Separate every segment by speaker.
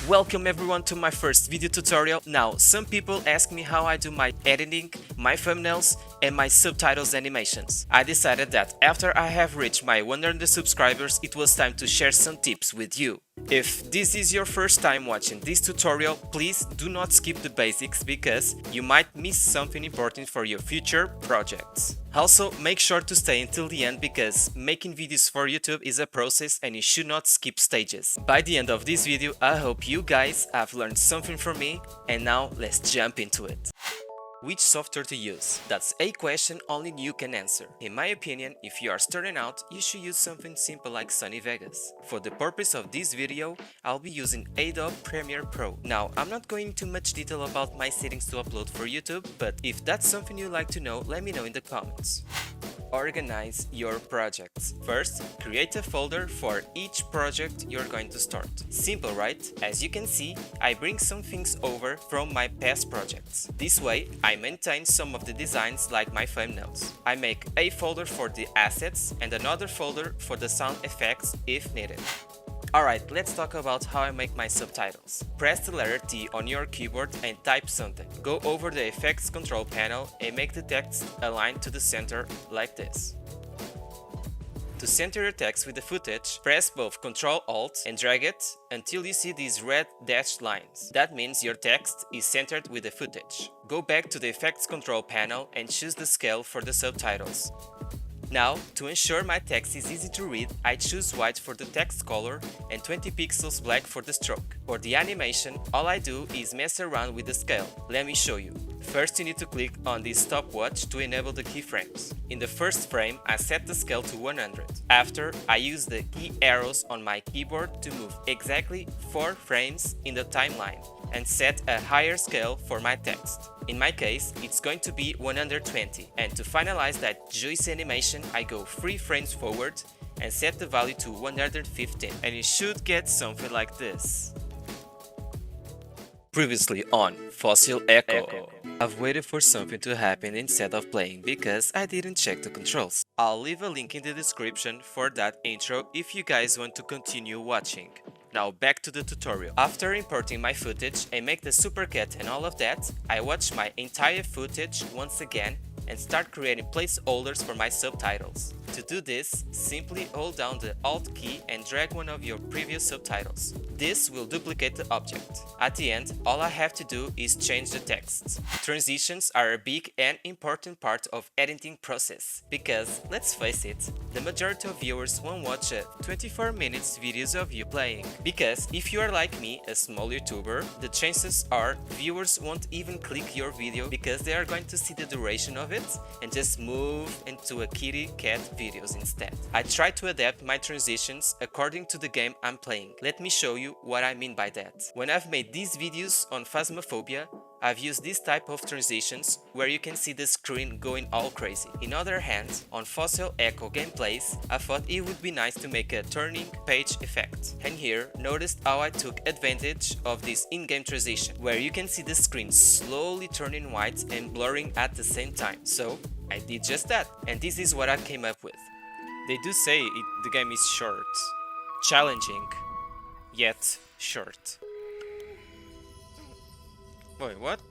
Speaker 1: Welcome everyone to my first video tutorial. Now, some people ask me how I do my editing, my thumbnails, and my subtitles animations. I decided that after I have reached my 100 subscribers, it was time to share some tips with you. If this is your first time watching this tutorial, please do not skip the basics because you might miss something important for your future projects. Also, make sure to stay until the end because making videos for YouTube is a process and you should not skip stages. By the end of this video, I hope you guys have learned something from me, and now let's jump into it. Which software to use? That's a question only you can answer. In my opinion, if you are starting out, you should use something simple like Sony Vegas. For the purpose of this video, I'll be using Adobe Premiere Pro. Now, I'm not going into much detail about my settings to upload for YouTube, but if that's something you'd like to know, let me know in the comments. Organize your projects. First, create a folder for each project you're going to start. Simple, right? As you can see, I bring some things over from my past projects. This way, I maintain some of the designs like my thumbnails. I make a folder for the assets and another folder for the sound effects if needed. Alright, let's talk about how I make my subtitles. Press the letter T on your keyboard and type something. Go over the effects control panel and make the text align to the center like this. To center your text with the footage, press both Ctrl Alt and drag it until you see these red dashed lines. That means your text is centered with the footage. Go back to the effects control panel and choose the scale for the subtitles. Now, to ensure my text is easy to read, I choose white for the text color and 20 pixels black for the stroke. For the animation, all I do is mess around with the scale. Let me show you. First, you need to click on this stopwatch to enable the keyframes. In the first frame, I set the scale to 100. After, I use the key arrows on my keyboard to move exactly 4 frames in the timeline and set a higher scale for my text. In my case, it's going to be 120, and to finalize that juicy animation, I go 3 frames forward and set the value to 115, and you should get something like this. Previously on Fossil Echo. I've waited for something to happen instead of playing because I didn't check the controls. I'll leave a link in the description for that intro if you guys want to continue watching. Now back to the tutorial. After importing my footage and make the supercut and all of that, I watch my entire footage once again and start creating placeholders for my subtitles. To do this, simply hold down the Alt key and drag one of your previous subtitles. This will duplicate the object. At the end, all I have to do is change the text. Transitions are a big and important part of editing process because, let's face it, the majority of viewers won't watch a 24 minutes videos of you playing. Because if you are like me, a small YouTuber, the chances are viewers won't even click your video because they are going to see the duration of it and just move into a kitty cat videos instead. I try to adapt my transitions according to the game I'm playing. Let me show you what I mean by that. When I've made these videos on Phasmophobia, I've used this type of transitions where you can see the screen going all crazy. In other hand, on Fossil Echo gameplays, I thought it would be nice to make a turning page effect. And here, notice how I took advantage of this in-game transition, where you can see the screen slowly turning white and blurring at the same time. So, I did just that, and this is what I came up with. They do say the game is short. Challenging, yet short. Wait, what?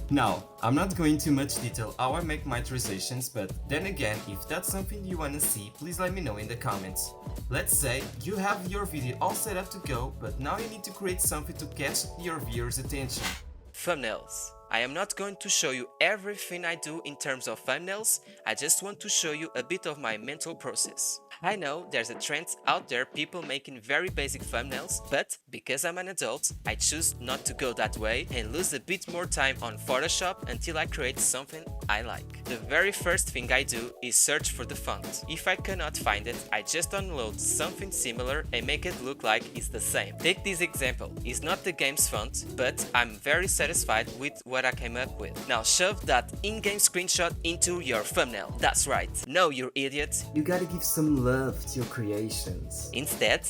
Speaker 1: Now, I'm not going into much detail how I make my transitions, but then again, if that's something you wanna see, please let me know in the comments. Let's say you have your video all set up to go, but now you need to create something to catch your viewers' attention. Thumbnails. I am not going to show you everything I do in terms of thumbnails, I just want to show you a bit of my mental process. I know there's a trend out there, people making very basic thumbnails, but because I'm an adult, I choose not to go that way and lose a bit more time on Photoshop until I create something I like. The very first thing I do is search for the font. If I cannot find it, I just download something similar and make it look like it's the same. Take this example, it's not the game's font, but I'm very satisfied with what I came up with. Now shove that in-game screenshot into your thumbnail. That's right. No, you idiot.
Speaker 2: You gotta give some love to your creations.
Speaker 1: Instead,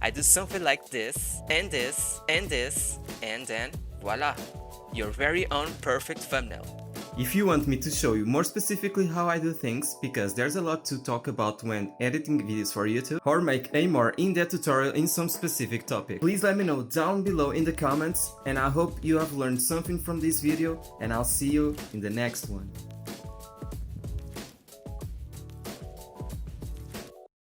Speaker 1: I do something like this, and this, and this, and then voila, your very own perfect thumbnail.
Speaker 2: If you want me to show you more specifically how I do things, because there's a lot to talk about when editing videos for YouTube, or make a more in-depth tutorial in some specific topic, please let me know down below in the comments, and I hope you have learned something from this video, and I'll see you in the next one.